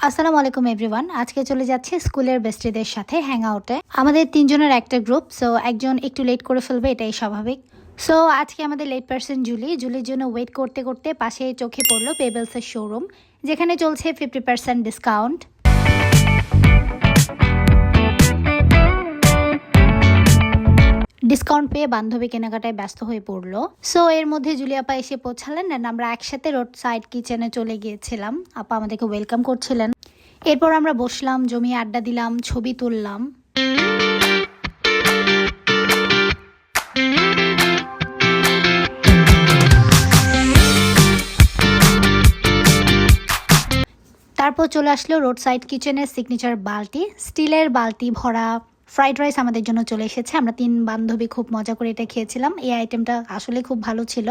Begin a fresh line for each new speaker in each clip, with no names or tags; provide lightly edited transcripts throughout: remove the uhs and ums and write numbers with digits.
আসসালামু আলাইকুম এভরিওয়ান। আজকে চলে যাচ্ছি স্কুলের বেস্টিদের সাথে হ্যাং আউটে। আমাদের তিনজনের একটা গ্রুপ, সো একজন একটু লেট করে ফেলবে, এটাই স্বাভাবিক। সো আজকে আমাদের লেট পার্সন জুলির জন্য ওয়েট করতে করতে পাশে চোখে পড়লো পেবেলসের শোরুম, যেখানে চলছে 50% ডিসকাউন্ট। ডিসকাউন্ট পেয়ে বান্ধবী কেনাকাটায় ব্যস্ত হয়ে পড়লো। সো এর মধ্যে জুলি আপা এসে পৌঁছালেন অ্যান্ড আমরা একসাথে রোড সাইড কিচেনে চলে গিয়েছিলাম। আপা আমাদেরকে ওয়েলকাম করছিলেন। এরপর আমরা বসলাম, জমিয়ে আড্ডা দিলাম, ছবি তুললাম। তারপর চলে আসলো রোড সাইড কিচেনের সিগনেচার বালতি, স্টিলের বালতি ভরা ফ্রাইড রাইস আমাদের জন্য চলে এসেছে। আমরা তিন বান্ধবী খুব মজা করে এটা খেয়েছিলাম। এই আইটেমটা আসলে খুব ভালো ছিল,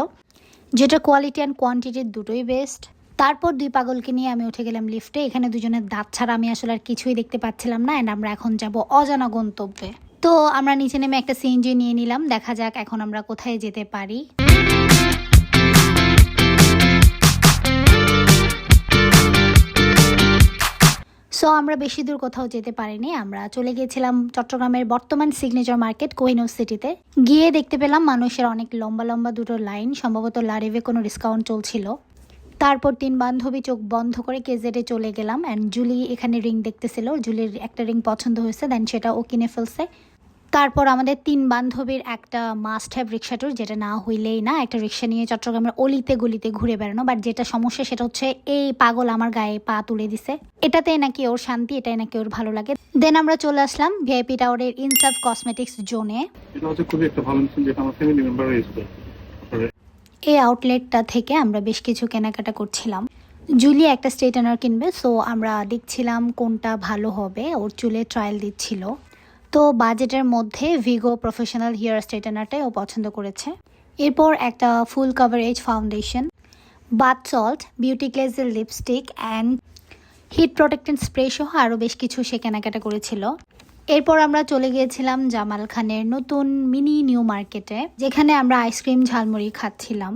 যেটা কোয়ালিটি অ্যান্ড কোয়ান্টিটির দুটোই বেস্ট। তারপর দুই পাগলকে নিয়ে আমি উঠে গেলাম লিফটে। এখানে দুজনের দাঁত ছাড়া আমি আসলে আর কিছুই দেখতে পাচ্ছিলাম না, অ্যান্ড আমরা এখন যাব অজানা গন্তব্যে। তো আমরা নিচে নেমে একটা সিএনজি নিয়ে নিলাম। দেখা যাক এখন আমরা কোথায় যেতে পারি। সো আমরা বেশি দূর কোথাও যেতে পারিনি। আমরা চলে গিয়েছিলাম চট্টগ্রামের বর্তমান সিগনেচার মার্কেট কোহিনুর সিটিতে। গিয়ে দেখতে পেলাম মানুষের অনেক লম্বা লম্বা দুটো লাইন, সম্ভবত লারিভে কোনো ডিসকাউন্ট চলছিল। তারপর তিন বান্ধবী চোখ বন্ধ করে কেজেডে চলে গেলাম, অ্যান্ড জুলি এখানে রিং দেখতেছিল। জুলির একটা রিং পছন্দ হয়েছে, দেন সেটা ও কিনে ফেলছে। তারপর আমাদের তিন বান্ধবীর একটা মাস্ট হ্যাভ রিক্সা ট্যুর, যেটা না হইলেই না, একটা রিক্সা নিয়ে চট্টগ্রামের অলিতে গলিতে ঘুরে বেড়ানো। বাট যেটা সমস্যা সেটা হচ্ছে এই পাগল আমার গায়ে পা তুলে দিছে। এটাতে নাকি ওর শান্তি, এটাই নাকি ওর ভালো লাগে। দেন আমরা চলে আসলাম ভিআইপি টাওয়ারের ইনসাফ কসমেটিক্স জোনে।
এটা হচ্ছে খুবই একটা ভালো মিশন, যেটা আমার ফ্যামিলি মেম্বার রয়েছে।
এই আউটলেটটা থেকে আমরা বেশ কিছু কেনাকাটা করছিলাম। জুলি একটা স্ট্রেটনার কিনবে, সো আমরা দেখছিলাম কোনটা ভালো হবে। ওর চুলে ট্রায়াল দিচ্ছিল। তো বাজেটের মধ্যে ভিগো প্রফেশনাল হেয়ার স্ট্রেটনারটাই ও পছন্দ করেছে। এরপর একটা full coverage foundation, bath salt, beauty গ্লেজের lipstick and heat protectant spray সহ আরও বেশ কিছু সে কেনাকাটা করেছিল। এরপর আমরা চলে গিয়েছিলাম জামাল খানের নতুন মিনি নিউ মার্কেটে, যেখানে আমরা আইসক্রিম ঝালমুড়ি খাচ্ছিলাম।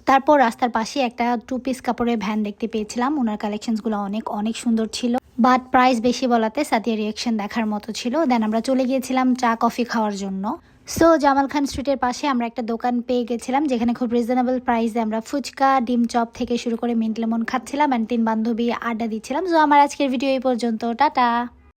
তারপর রাস্তার পাশে একটা 2 পিস কাপড়ের ভ্যান দেখতে পেয়েছিলাম। ওনার কালেকশনসগুলো অনেক অনেক সুন্দর ছিল, বাট প্রাইস বেশি বলাতে সাথিয়া রিয়াকশন দেখার মতো ছিল। দেন আমরা চলে গিয়েছিলাম চা কফি খাওয়ার জন্য। সো জামাল খান স্ট্রিটের পাশে আমরা একটা দোকান পেয়ে গেছিলাম, যেখানে খুব রিজনেবল প্রাইসে আমরা ফুচকা, ডিম চপ থেকে শুরু করে মিন্ট লেমন খাচ্ছিলাম, অ্যান্ড তিন বান্ধবী আড্ডা দিচ্ছিলাম। সো আমার আজকের ভিডিও এই পর্যন্ত। টাটা।